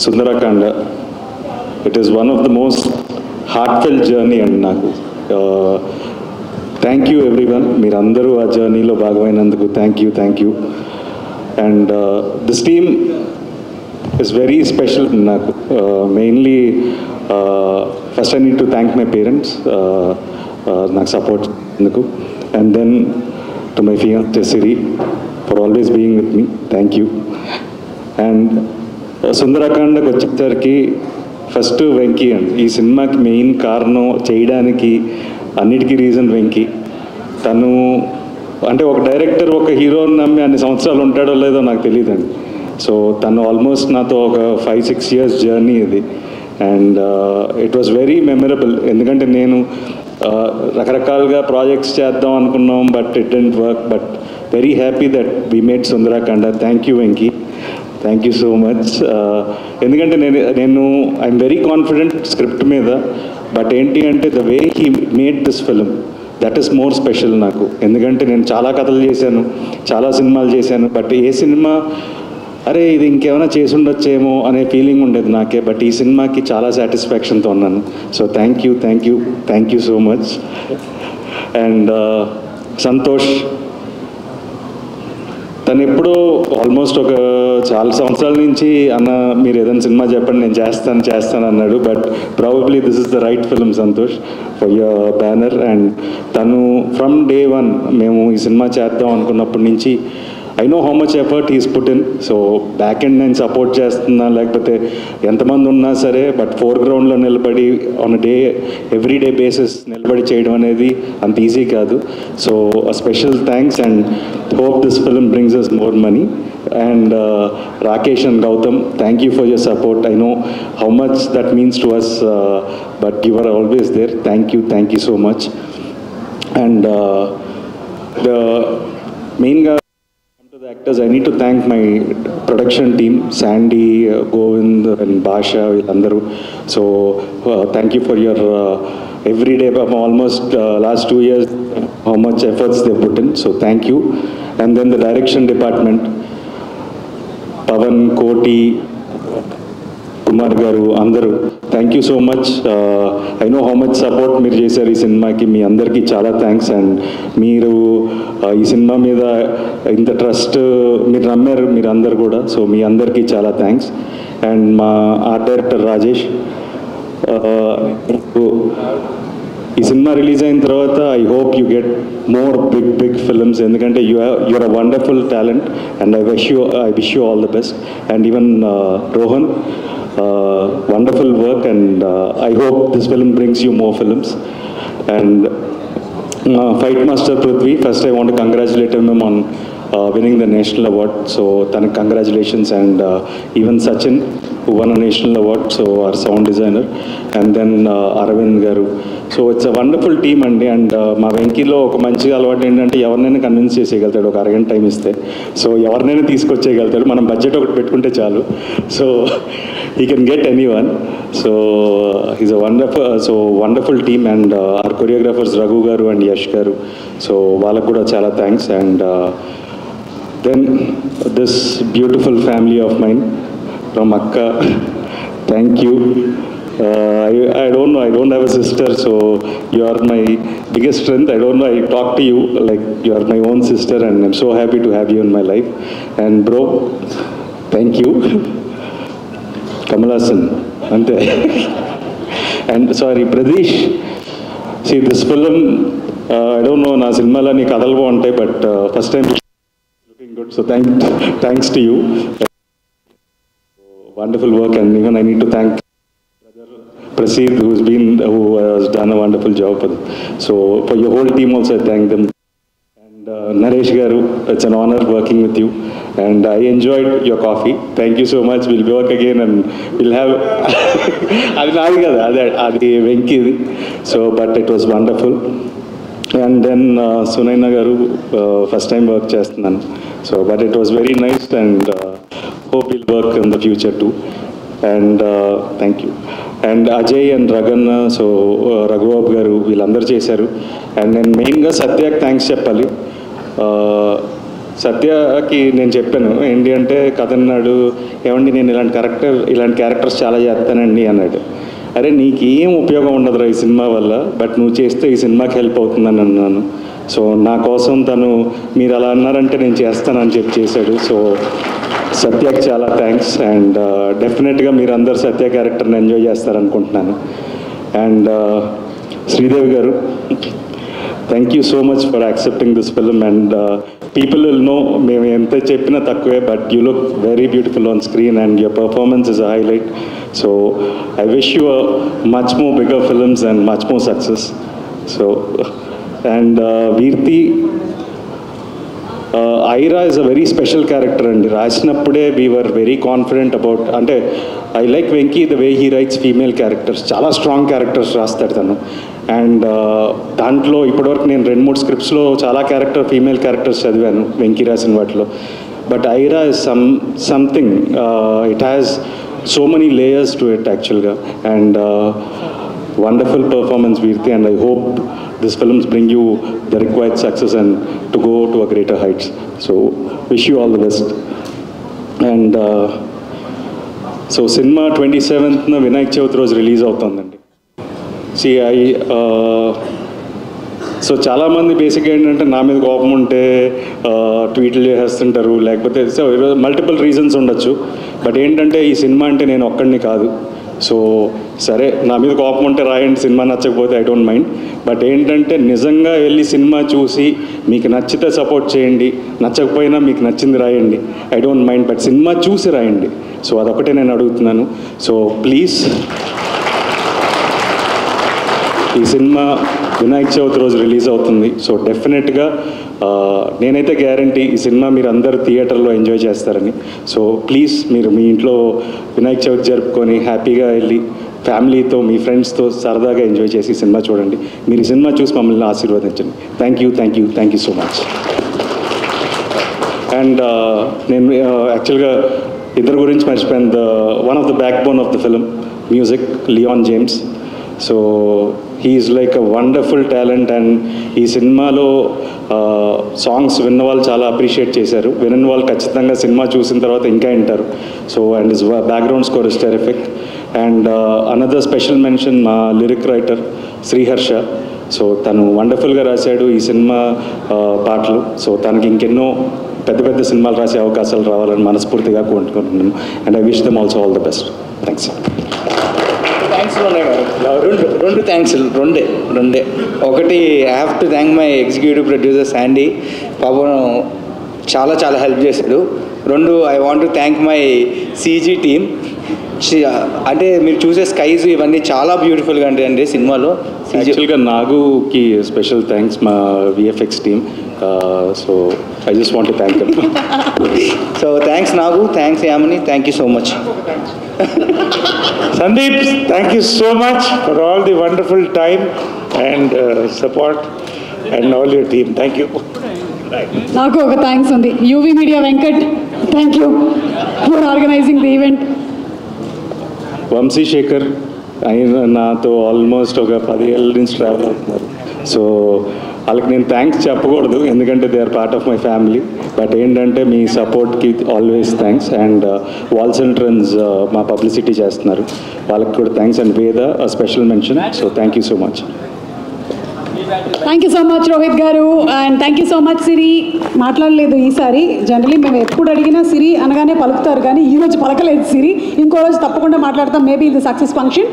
Sundarakanda. It is one of the most heartfelt journey and నాకు thank you everyone, మీరందరూ ఆ జర్నీలో భాగమైనందుకు thank you. And this team is very special నాకు. Mainly first I need to thank my parents నాకు support చేసినందుకు. And then to my fiancee Siri for always being with me, thank you. And సుందరకాండకు వచ్చేసరికి first Venky అండి. ఈ సినిమాకి main కారణం చేయడానికి అన్నిటికీ రీజన్ వెంకీ. తను అంటే ఒక డైరెక్టర్ ఒక హీరోని నమ్మి అన్ని సంవత్సరాలు ఉంటాడో లేదో నాకు తెలియదండి. సో తను ఆల్మోస్ట్ నాతో ఒక 5-6 years జర్నీ ఇది. And it was very memorable, ఎందుకంటే నేను రకరకాలుగా ప్రాజెక్ట్స్ చేద్దాం అనుకున్నాం, but it didn't work. But very happy that we made Sundarakanda. Thank you Venky, thank you so much. ఎందుకంటే నేను ఐఎమ్ వెరీ కాన్ఫిడెంట్ స్క్రిప్ట్ మీద, బట్ ఏంటి అంటే the way he made this film, that is more special నాకు. ఎందుకంటే నేను చాలా కథలు చేశాను, చాలా సినిమాలు చేశాను, బట్ ఏ సినిమా అరే ఇది ఇంకేమైనా చేసి ఉండొచ్చేమో అనే ఫీలింగ్ ఉండేది నాకే. బట్ ఈ సినిమాకి చాలా సాటిస్ఫాక్షన్తో ఉన్నాను. So thank you so much. And Santosh, తను ఎప్పుడూ ఆల్మోస్ట్ ఒక చాలా సంవత్సరాల నుంచి అన్న మీరు ఏదైనా సినిమా చెప్పండి నేను చేస్తాను అన్నాడు. But probably this is the right film Santosh for your banner. And తను ఫ్రమ్ డే 1 మేము ఈ సినిమా చేద్దాం అనుకున్నప్పటి నుంచి I know how much effort he's put in. So back end నేను సపోర్ట్ చేస్తున్నా, లేకపోతే ఎంతమంది ఉన్నా సరే, బట్ ఫోర్గ్రౌండ్లో నిలబడి ఆన్ ఎవ్రీడే బేసిస్ నిలబడి చేయడం అనేది అంత ఈజీ కాదు. So special thanks and hope this film brings us more money. And Rakesh and Gautam, thank you for your support. I know how much that means to us, but you are always there. Thank you so much. And మెయిన్గా the actors, I need to thank my production team, Sandy, Govind and Basha, villandaru. So thank you for your everyday, almost last 2 years, how much efforts they put in. So thank you. And then the direction department, Pavan, Koti, Kumar గారు, అందరూ thank you so much. I know how much support మీరు చేశారు ఈ సినిమాకి. మీ అందరికీ చాలా thanks. And మీరు ఈ సినిమా మీద ఇంత ట్రస్ట్ మీరు నమ్మారు మీరు అందరు కూడా. సో మీ అందరికీ చాలా థ్యాంక్స్. అండ్ మా ఆర్ట్ డైరెక్టర్ రాజేష్, ఈ సినిమా రిలీజ్ అయిన తర్వాత I hope you get more big films, ఎందుకంటే you're a wonderful talent and I wish you all the best. And even Rohan, wonderful work, and I hope this film brings you more films. And Fight Master Prithvi, first I want to congratulate him on winning the national award. So thank congratulations. And even Sachin, who won a national award, so our sound designer. And then Aravind garu. So it's a wonderful team అండి. And మా వెంకీలో ఒక మంచిగా అలవాటు ఏంటంటే ఎవరినైనా convince చేసేయగలుగుతాడు ఒక అరగంట time ఇస్తే. సో ఎవరినైనా తీసుకొచ్చేయగలుగుతాడు, మనం బడ్జెట్ ఒకటి పెట్టుకుంటే చాలు. So he can get anyone. So he's a wonderful team. And our choreographers Raghu garu and Yash garu, so వాళ్ళకు కూడా చాలా thanks. And then this beautiful family of mine from Akka, thank you. I don't know, I don't have a sister, so you are my biggest strength. I don't know, I talk to you like you are my own sister, and I'm so happy to have you in my life. And bro, thank you. Kamal Haasan, ante. And sorry, Pradesh, see this film, I don't know, na cinema la nee kadalu baaguntayi, but first time looking good, so thanks to you. Wonderful work. And even I need to thank Prasid, who has done a wonderful job. So for your whole team also I thank them. And Naresh garu, it's an honor working with you, and I enjoyed your coffee. Thank you so much. We'll work again and we'll have adi Venki. So but it was wonderful. And then Sunaina garu, first time work chestunnan. So but it was very nice, and hope we'll work in the future too. And thank you. And Ajay and Ragan, so Raghubabu garu, వీళ్ళందరూ చేశారు. And నేను మెయిన్గా సత్యకి thanks చెప్పాలి. సత్యకి నేను చెప్పాను ఏంటి అంటే కథ అన్నాడు, ఏమండి నేను ఇలాంటి క్యారెక్టర్స్ చాలా చేస్తానండి అన్నాడు. అరే నీకేం ఉపయోగం ఉండదురా ఈ సినిమా వల్ల, బట్ నువ్వు చేస్తే ఈ సినిమాకి హెల్ప్ అవుతుందని అన్నాను. సో నా కోసం తను మీరు అలా అన్నారంటే నేను చేస్తానని చెప్పి చేశాడు. సో సత్యకి చాలా థ్యాంక్స్. అండ్ డెఫినెట్గా మీరు అందరు సత్య క్యారెక్టర్ని ఎంజాయ్ చేస్తారనుకుంటున్నాను. అండ్ శ్రీదేవి గారు, thank you so much for accepting this film. And people will know మేము ఎంత చెప్పినా తక్కువే, but you look very beautiful on screen and your performance is a highlight. So I wish you much more bigger films and much more success. So and Veerthi, Aira is a very special character అండి. రాసినప్పుడే we were very confident about, అంటే I like Venky the way he writes female characters, చాలా strong characters రాస్తాడు తను. And దాంట్లో ఇప్పటివరకు నేను 2-3 స్క్రిప్ట్స్లో చాలా ఫీమేల్ క్యారెక్టర్స్ చదివాను వెంకీ రాసిన వాటిలో. But Aira is something, it has so many layers to it యాక్చువల్గా. And wonderful performance Veerthi, and I hope these films bring you the required success and to go to a greater heights. So wish you all the best. And so cinema 27th Vinayak Chavthi రోజు release అవుతుందండి. So చాలామంది బేసిక్గా ఏంటంటే నా మీద కోపం ఉంటే ట్వీట్లు చేస్తుంటారు, లేకపోతే సో మల్టిపుల్ రీజన్స్ ఉండొచ్చు. బట్ ఏంటంటే ఈ సినిమా అంటే నేను ఒక్కడిని కాదు. సో సరే నా మీద కోపం ఉంటే రాయండి, సినిమా నచ్చకపోతే ఐ డోంట్ మైండ్. బట్ ఏంటంటే నిజంగా వెళ్ళి సినిమా చూసి మీకు నచ్చితే సపోర్ట్ చేయండి, నచ్చకపోయినా మీకు నచ్చింది రాయండి, I don't mind. But cinema చూసి రాయండి. సో అదొకటే నేను అడుగుతున్నాను. సో ప్లీజ్, ఈ సినిమా వినాయక చవితి రోజు రిలీజ్ అవుతుంది. సో డెఫినెట్గా నేనైతే గ్యారంటీ ఈ సినిమా మీరు అందరూ థియేటర్లో ఎంజాయ్ చేస్తారని. సో ప్లీజ్ మీరు మీ ఇంట్లో వినాయక చవితి జరుపుకొని హ్యాపీగా వెళ్ళి ఫ్యామిలీతో మీ ఫ్రెండ్స్తో సరదాగా ఎంజాయ్ చేసి సినిమా చూడండి. మీరు ఈ సినిమా చూసి మమ్మల్ని ఆశీర్వదించండి. Thank you so much. And నేను యాక్చువల్గా ఇద్దరు గురించి మర్చిపోయాను. One of the backbone of the film music, Leon James. So he is like a wonderful talent. And ఈ సినిమాలో సాంగ్స్ విన్న వాళ్ళు చాలా అప్రిషియేట్ చేశారు. వినని వాళ్ళు ఖచ్చితంగా సినిమా చూసిన తర్వాత ఇంకా వింటారు. So and his background score is terrific. And another special mention మా లిరిక్ రైటర్ శ్రీహర్ష. సో తను వండర్ఫుల్గా రాశాడు ఈ సినిమా పాటలు. సో తనకి ఇంకెన్నో పెద్ద సినిమాలు రాసే అవకాశాలు రావాలని మనస్ఫూర్తిగా కోరుకుంటున్నాను. And I wish them also all the best. Thanks. రెండు థ్యాంక్స్, రెండే. ఒకటి, I have to thank my executive producer Sandy, పాపం చాలా హెల్ప్ చేశాడు. రెండు, I want to thank my CG team. అంటే మీరు చూసే స్కైస్ ఇవన్నీ చాలా బ్యూటిఫుల్గా ఉంటాయండి సినిమాలో. యాక్చువల్గా నాగుకి స్పెషల్ థ్యాంక్స్, మా VFX team. So I just want to thank them. So thanks Nagu, thanks Yamini, thank you so much. Sandeep, thank you so much for all the wonderful time and support and all your team. Thank you. నాకు ఒక thanks ఉంది. UV Media Venkat, thank you for organizing the event. Vamshi Shekhar, ఆయన నాతో almost ఒక 10 ఏళ్ళ నుంచి travel అవుతున్నారు. So వాళ్ళకి నేను థ్యాంక్స్ చెప్పకూడదు, ఎందుకంటే they are part of my family. But ఏంటంటే మీ సపోర్ట్కి always thanks. And walls and trends మా పబ్లిసిటీ చేస్తున్నారు, వాళ్ళకి కూడా thanks. And Veda special mention. So thank you so much. Thank you so much Rohit గారు. And thank you so much Siri. మాట్లాడలేదు ఈసారి. జనరలీ మేము ఎప్పుడు అడిగినా సిరి అనగానే పలుకుతారు, కానీ ఈరోజు పలకలేదు సిరి. ఇంకో రోజు తప్పకుండా మాట్లాడతాం, మేబీ ఇది సక్సెస్ ఫంక్షన్.